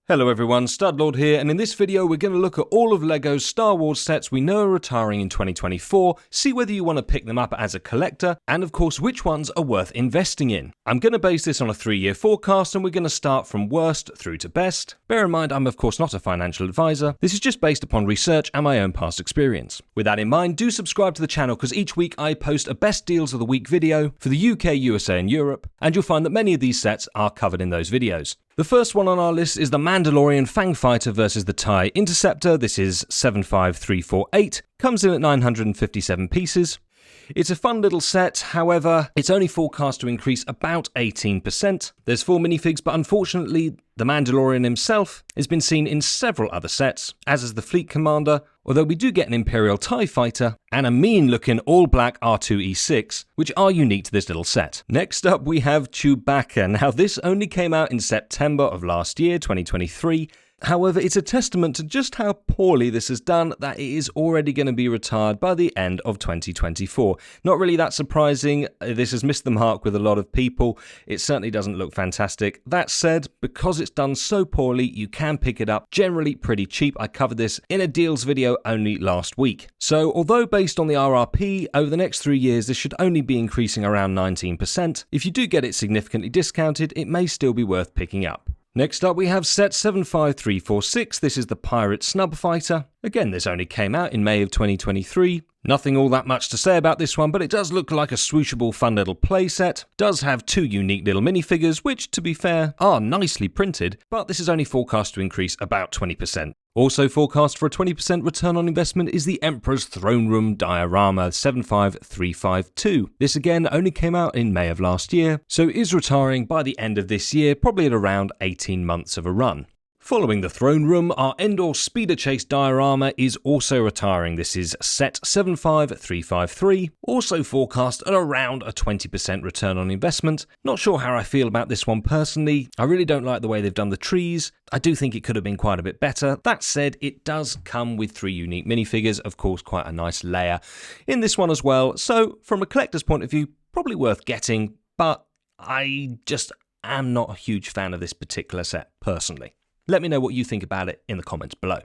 Hello everyone, Studlord here, and in this video we're going to look at all of LEGO's Star Wars sets we know are retiring in 2024, see whether you want to pick them up as a collector, and of course which ones are worth investing in. I'm going to base this on a 3-year forecast and we're going to start from worst through to best. Bear in mind I'm of course not a financial advisor, this is just based upon research and my own past experience. With that in mind, do subscribe to the channel because each week I post a best deals of the week video for the UK, USA and Europe, and you'll find that many of these sets are covered in those videos. The first one on our list is the Mandalorian Fang Fighter versus the TIE Interceptor. This is 75348, comes in at 957 pieces. It's a fun little set, however, it's only forecast to increase about 18%. There's 4 minifigs, but unfortunately, the Mandalorian himself has been seen in several other sets, as is the Fleet Commander, although we do get an Imperial TIE Fighter and a mean-looking all-black R2-E6, which are unique to this little set. Next up, we have Chewbacca. Now, this only came out in September of last year, 2023, however, it's a testament to just how poorly this has done that it is already going to be retired by the end of 2024. Not really that surprising, this has missed the mark with a lot of people, it certainly doesn't look fantastic. That said, because it's done so poorly, you can pick it up generally pretty cheap. I covered this in a deals video only last week. So although based on the RRP, over the next 3 years this should only be increasing around 19%, if you do get it significantly discounted, it may still be worth picking up. Next up we have set 75346, this is the Pirate Snub Fighter. Again, this only came out in May of 2023. Nothing all that much to say about this one, but it does look like a swooshable fun little playset. Does have 2 unique little minifigures, which, to be fair, are nicely printed, but this is only forecast to increase about 20%. Also forecast for a 20% return on investment is the Emperor's Throne Room Diorama 75352. This again only came out in May of last year, so is retiring by the end of this year, probably at around 18 months of a run. Following the Throne Room, our Endor Speeder Chase Diorama is also retiring. This is set 75353, also forecast at around a 20% return on investment. Not sure how I feel about this one personally. I really don't like the way they've done the trees. I do think it could have been quite a bit better. That said, it does come with 3 unique minifigures, of course quite a nice layer in this one as well. So from a collector's point of view, probably worth getting, but I just am not a huge fan of this particular set personally. Let me know what you think about it in the comments below.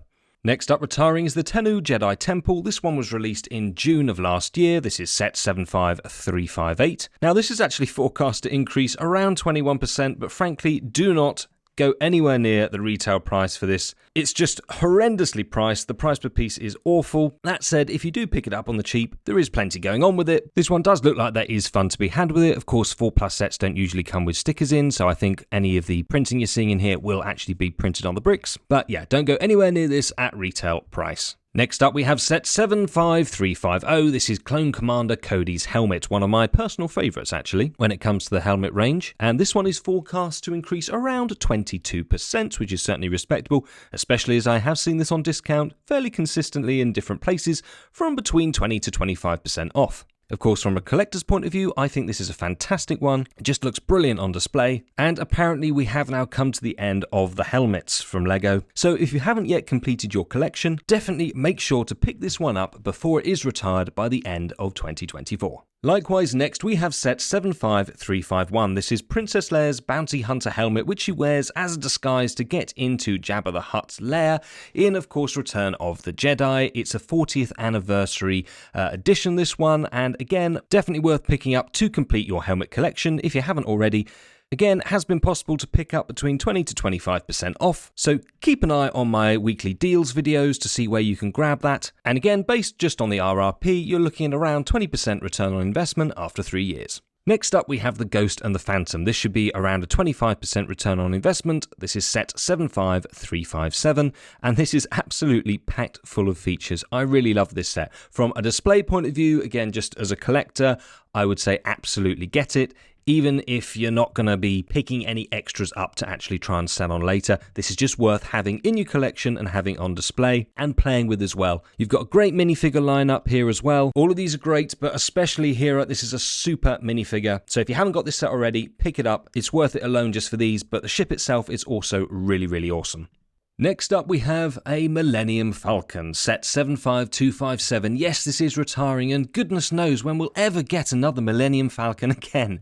Next up retiring is the Tennu Jedi Temple. This one was released in June of last year. This is set 75358. Now this is actually forecast to increase around 21%, but frankly do not go anywhere near the retail price for this. It's just horrendously priced. The price per piece is awful. That said, if you do pick it up on the cheap, there is plenty going on with it. This one does look like there is fun to be had with it. Of course, 4+ sets don't usually come with stickers in, so I think any of the printing you're seeing in here will actually be printed on the bricks. But yeah, don't go anywhere near this at retail price. Next up we have set 75350, this is Clone Commander Cody's helmet, one of my personal favourites actually when it comes to the helmet range, and this one is forecast to increase around 22%, which is certainly respectable, especially as I have seen this on discount fairly consistently in different places from between 20 to 25% off. Of course, from a collector's point of view, I think this is a fantastic one. It just looks brilliant on display. And apparently we have now come to the end of the helmets from LEGO. So if you haven't yet completed your collection, definitely make sure to pick this one up before it is retired by the end of 2024. Likewise, next we have set 75351. This is Princess Leia's Bounty Hunter helmet, which she wears as a disguise to get into Jabba the Hutt's lair in, of course, Return of the Jedi. It's a 40th anniversary edition, this one, and again, definitely worth picking up to complete your helmet collection if you haven't already. Again, has been possible to pick up between 20 to 25% off, so keep an eye on my weekly deals videos to see where you can grab that. And again, based just on the RRP, you're looking at around 20% return on investment after 3 years. Next up we have the Ghost and the Phantom. This should be around a 25% return on investment. This is set 75357, and this is absolutely packed full of features. I really love this set. From a display point of view, again, just as a collector, I would say absolutely get it. Even if you're not going to be picking any extras up to actually try and sell on later, this is just worth having in your collection and having on display and playing with as well. You've got a great minifigure lineup here as well. All of these are great, but especially Hera, this is a super minifigure. So if you haven't got this set already, pick it up. It's worth it alone just for these, but the ship itself is also really, really awesome. Next up we have a Millennium Falcon, set 75257. Yes, this is retiring, and goodness knows when we'll ever get another Millennium Falcon again.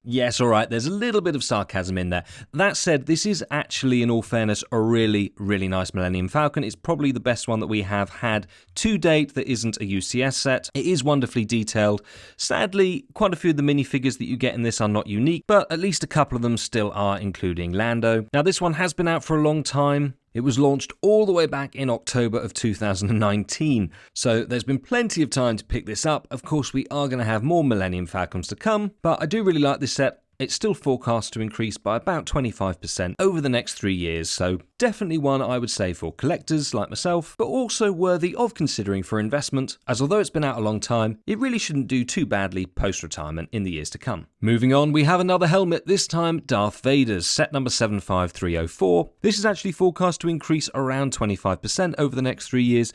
Yes, alright, there's a little bit of sarcasm in there. That said, this is actually, in all fairness, a really, really nice Millennium Falcon. It's probably the best one that we have had to date that isn't a UCS set. It is wonderfully detailed. Sadly, quite a few of the minifigures that you get in this are not unique, but at least a couple of them still are, including Lando. Now, this one has been out for a long time. It was launched all the way back in October of 2019, so there's been plenty of time to pick this up. Of course, we are going to have more Millennium Falcons to come, but I do really like this set. It's still forecast to increase by about 25% over the next 3 years, so definitely one I would say for collectors like myself, but also worthy of considering for investment, as although it's been out a long time, it really shouldn't do too badly post-retirement in the years to come. Moving on, we have another helmet, this time Darth Vader's, set number 75304. This is actually forecast to increase around 25% over the next 3 years.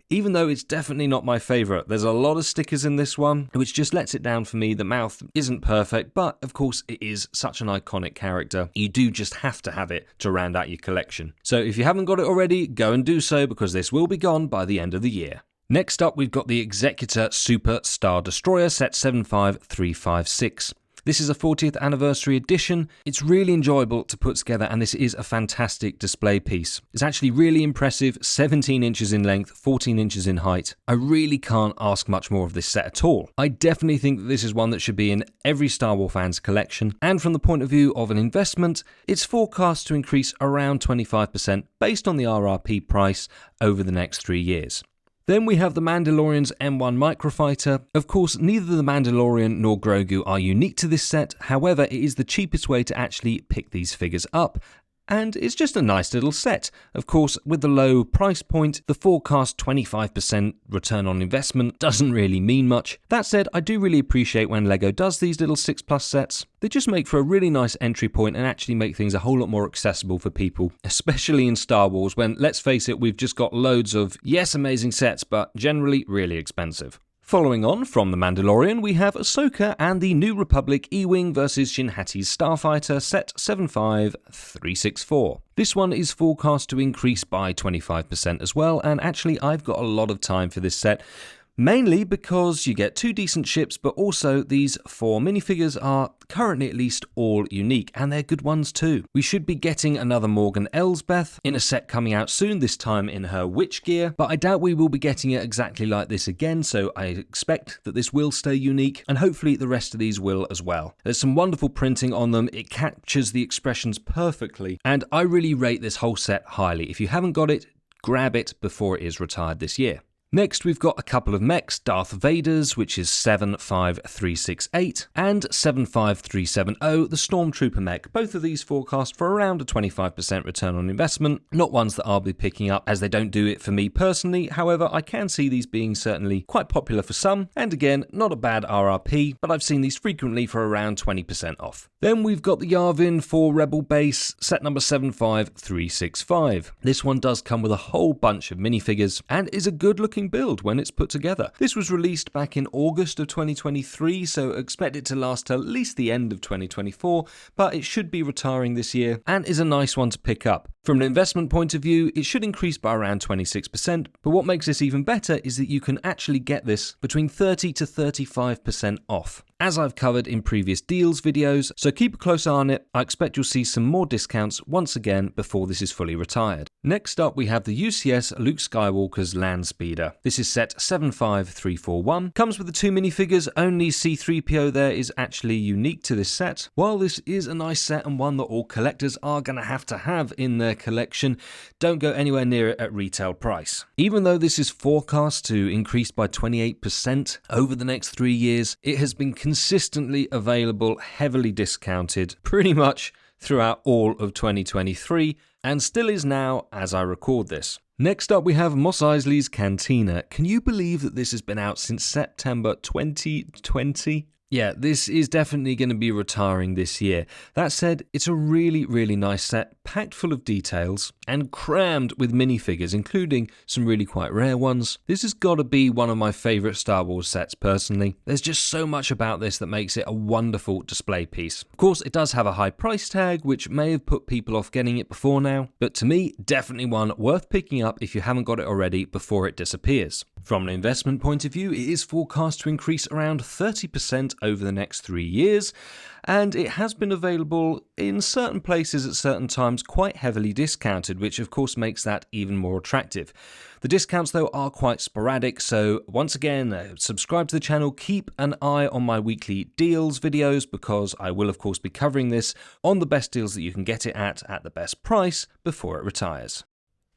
Even though it's definitely not my favourite. There's a lot of stickers in this one, which just lets it down for me. The mouth isn't perfect, but of course it is such an iconic character. You do just have to have it to round out your collection. So if you haven't got it already, go and do so, because this will be gone by the end of the year. Next up, we've got the Executor Super Star Destroyer, set 75356. This is a 40th anniversary edition. It's really enjoyable to put together, and this is a fantastic display piece. It's actually really impressive, 17 inches in length, 14 inches in height. I really can't ask much more of this set at all. I definitely think that this is one that should be in every Star Wars fan's collection, and from the point of view of an investment, it's forecast to increase around 25% based on the RRP price over the next 3 years. Then we have the Mandalorian's M1 Microfighter. Of course, neither the Mandalorian nor Grogu are unique to this set, however, it is the cheapest way to actually pick these figures up. And it's just a nice little set. Of course, with the low price point, the forecast 25% return on investment doesn't really mean much. That said, I do really appreciate when LEGO does these little 6+ sets. They just make for a really nice entry point and actually make things a whole lot more accessible for people, especially in Star Wars when, let's face it, we've just got loads of, yes, amazing sets, but generally really expensive. Following on from The Mandalorian, we have Ahsoka and the New Republic E-Wing vs Shin Hati's Starfighter, set 75364. This one is forecast to increase by 25% as well, and actually I've got a lot of time for this set. Mainly because you get 2 decent ships, but also these 4 minifigures are currently at least all unique, and they're good ones too. We should be getting another Morgan Elsbeth in a set coming out soon, this time in her witch gear, but I doubt we will be getting it exactly like this again, so I expect that this will stay unique, and hopefully the rest of these will as well. There's some wonderful printing on them, it captures the expressions perfectly, and I really rate this whole set highly. If you haven't got it, grab it before it is retired this year. Next, we've got a couple of mechs, Darth Vader's, which is 75368, and 75370, the Stormtrooper mech. Both of these forecast for around a 25% return on investment. Not ones that I'll be picking up, as they don't do it for me personally. However, I can see these being certainly quite popular for some, and again, not a bad RRP, but I've seen these frequently for around 20% off. Then we've got the Yavin 4 Rebel base, set number 75365. This one does come with a whole bunch of minifigures, and is a good looking build when it's put together. This was released back in August of 2023, so expect it to last till at least the end of 2024, but it should be retiring this year and is a nice one to pick up. From an investment point of view, it should increase by around 26%, but what makes this even better is that you can actually get this between 30 to 35% off, as I've covered in previous deals videos, so keep a close eye on it. I expect you'll see some more discounts once again before this is fully retired. Next up, we have the UCS Luke Skywalker's Land Speeder. This is set 75341. Comes with the 2 minifigures, only C-3PO there is actually unique to this set. While this is a nice set and one that all collectors are going to have in their collection, don't go anywhere near it at retail price. Even though this is forecast to increase by 28% over the next 3 years, it has been consistently available, heavily discounted, pretty much throughout all of 2023, and still is now as I record this. Next up, we have Mos Eisley's Cantina. Can you believe that this has been out since September 2020? Yeah, this is definitely going to be retiring this year. That said, it's a really, really nice set, packed full of details and crammed with minifigures, including some really quite rare ones. This has got to be one of my favourite Star Wars sets personally. There's just so much about this that makes it a wonderful display piece. Of course, it does have a high price tag, which may have put people off getting it before now, but to me, definitely one worth picking up if you haven't got it already before it disappears. From an investment point of view, it is forecast to increase around 30% over the next 3 years, and it has been available in certain places at certain times quite heavily discounted, which of course makes that even more attractive. The discounts though are quite sporadic, so once again, subscribe to the channel, keep an eye on my weekly deals videos because I will of course be covering this on the best deals that you can get it at the best price before it retires.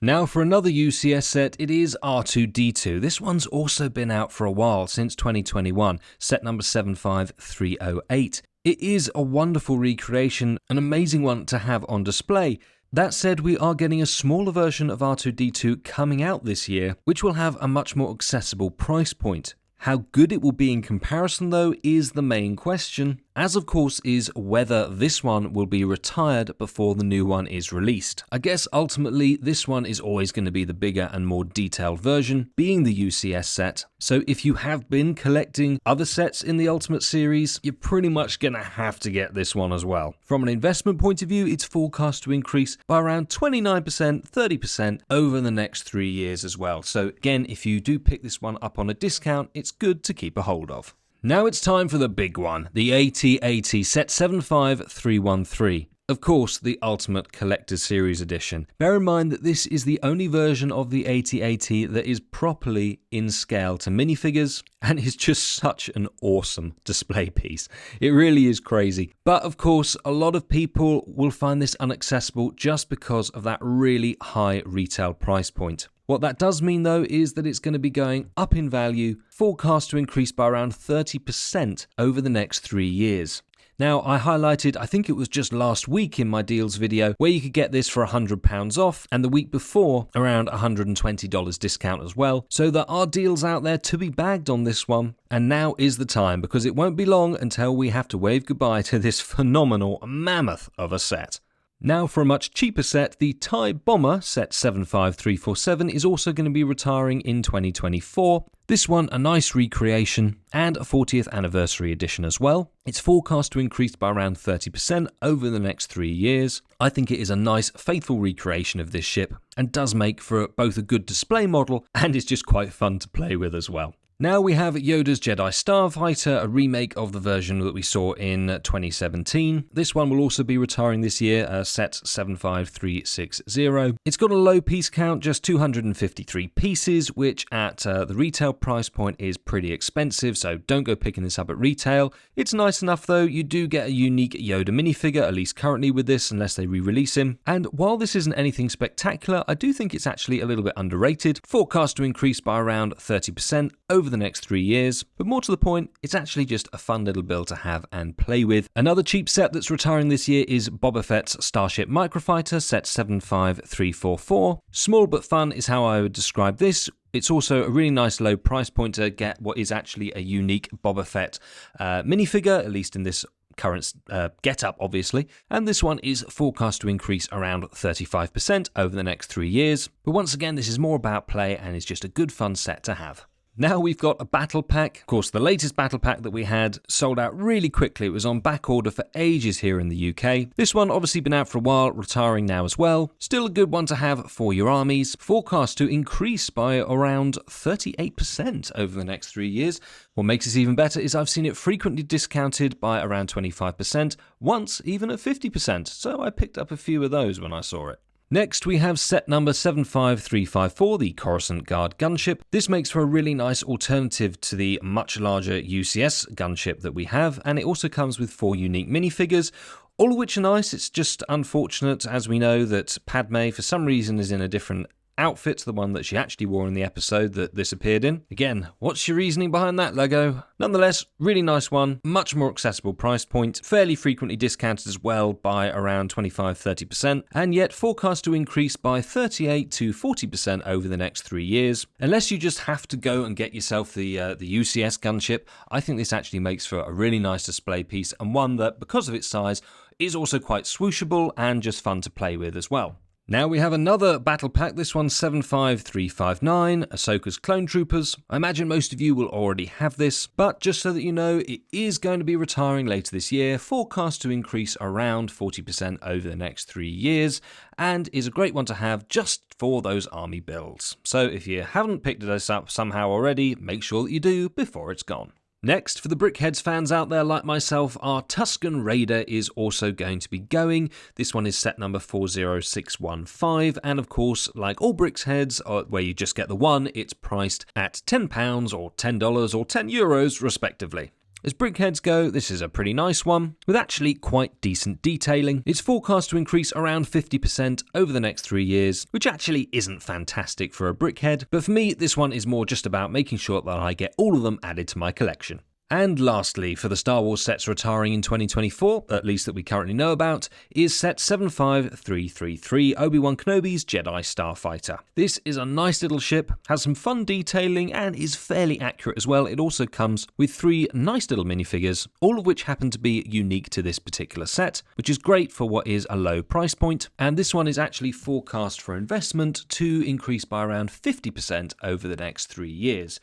Now for another UCS set, it is R2-D2. This one's also been out for a while, since 2021, set number 75308. It is a wonderful recreation, an amazing one to have on display. That said, we are getting a smaller version of R2-D2 coming out this year, which will have a much more accessible price point. How good it will be in comparison though is the main question, as of course is whether this one will be retired before the new one is released. I guess ultimately this one is always going to be the bigger and more detailed version, being the UCS set. So if you have been collecting other sets in the Ultimate series, you're pretty much going to have to get this one as well. From an investment point of view, it's forecast to increase by around 29%, 30% over the next 3 years as well. So again, if you do pick this one up on a discount, it's good to keep a hold of. Now it's time for the big one, the AT-AT set 75313. Of course, the Ultimate Collector's Series Edition. Bear in mind that this is the only version of the AT-AT that is properly in scale to minifigures, and is just such an awesome display piece. It really is crazy. But of course, a lot of people will find this inaccessible just because of that really high retail price point. What that does mean though is that it's going to be going up in value, forecast to increase by around 30% over the next 3 years. Now, I highlighted, I think it was just last week in my deals video, where you could get this for £100 off, and the week before, around $120 discount as well. So there are deals out there to be bagged on this one, and now is the time, because it won't be long until we have to wave goodbye to this phenomenal mammoth of a set. Now for a much cheaper set, the TIE Bomber set 75347 is also going to be retiring in 2024. This one a nice recreation and a 40th anniversary edition as well. It's forecast to increase by around 30% over the next 3 years. I think it is a nice faithful recreation of this ship and does make for both a good display model and is just quite fun to play with as well. Now we have Yoda's Jedi Starfighter, a remake of the version that we saw in 2017. This one will also be retiring this year, set 75360. It's got a low piece count, just 253 pieces, which at the retail price point is pretty expensive, so don't go picking this up at retail. It's nice enough though, you do get a unique Yoda minifigure, at least currently with this, unless they re-release him. And while this isn't anything spectacular, I do think it's actually a little bit underrated. Forecast to increase by around 30% over the next 3 years, but more to the point, it's actually just a fun little build to have and play with. Another cheap set that's retiring this year is Boba Fett's Starship Microfighter, set 75344. Small but fun is how I would describe this. It's also a really nice low price point to get what is actually a unique Boba Fett minifigure, at least in this current get-up, obviously, and this one is forecast to increase around 35% over the next 3 years. But once again, this is more about play and is just a good fun set to have. Now we've got a battle pack. Of course, the latest battle pack that we had sold out really quickly. It was on back order for ages here in the UK. This one obviously been out for a while, retiring now as well. Still a good one to have for your armies. Forecast to increase by around 38% over the next 3 years. What makes this even better is I've seen it frequently discounted by around 25%, once even at 50%. So I picked up a few of those when I saw it. Next, we have set number 75354, the Coruscant Guard gunship. This makes for a really nice alternative to the much larger UCS gunship that we have, and it also comes with 4 unique minifigures, all of which are nice. It's just unfortunate, as we know, that Padme, for some reason, is in a different outfit to the one that she actually wore in the episode that this appeared in. Again, what's your reasoning behind that, Lego? Nonetheless, really nice one, much more accessible price point, fairly frequently discounted as well by around 25-30%, and yet forecast to increase by 38 to 40% over the next 3 years. Unless you just have to go and get yourself the UCS gunship, I think this actually makes for a really nice display piece, and one that, because of its size, is also quite swooshable and just fun to play with as well. Now we have another battle pack, this one's 75359, Ahsoka's Clone Troopers. I imagine most of you will already have this, but just so that you know, it is going to be retiring later this year, forecast to increase around 40% over the next 3 years, and is a great one to have just for those army builds. So if you haven't picked this up somehow already, make sure that you do before it's gone. Next, for the Brickheads fans out there like myself, our Tusken Raider is also going to be going. This one is set number 40615, and of course, like all Brickheads, where you just get the one, it's priced at £10 or $10 or €10 respectively. As Brickheads go, this is a pretty nice one, with actually quite decent detailing. It's forecast to increase around 50% over the next 3 years, which actually isn't fantastic for a Brickhead, but for me, this one is more just about making sure that I get all of them added to my collection. And lastly, for the Star Wars sets retiring in 2024, at least that we currently know about, is set 75333, Obi-Wan Kenobi's Jedi Starfighter. This is a nice little ship, has some fun detailing, and is fairly accurate as well. It also comes with 3 nice little minifigures, all of which happen to be unique to this particular set, which is great for what is a low price point. And this one is actually forecast for investment to increase by around 50% over the next 3 years.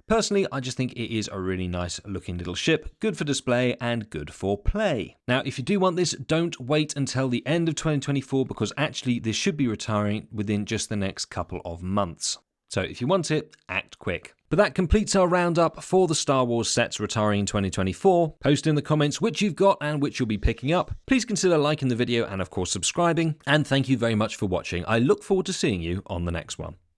Personally, I just think it is a really nice looking little ship, good for display and good for play. Now, if you do want this, don't wait until the end of 2024 because actually this should be retiring within just the next couple of months. So if you want it, act quick. But that completes our roundup for the Star Wars sets retiring in 2024. Post in the comments which you've got and which you'll be picking up. Please consider liking the video and of course subscribing. And thank you very much for watching. I look forward to seeing you on the next one.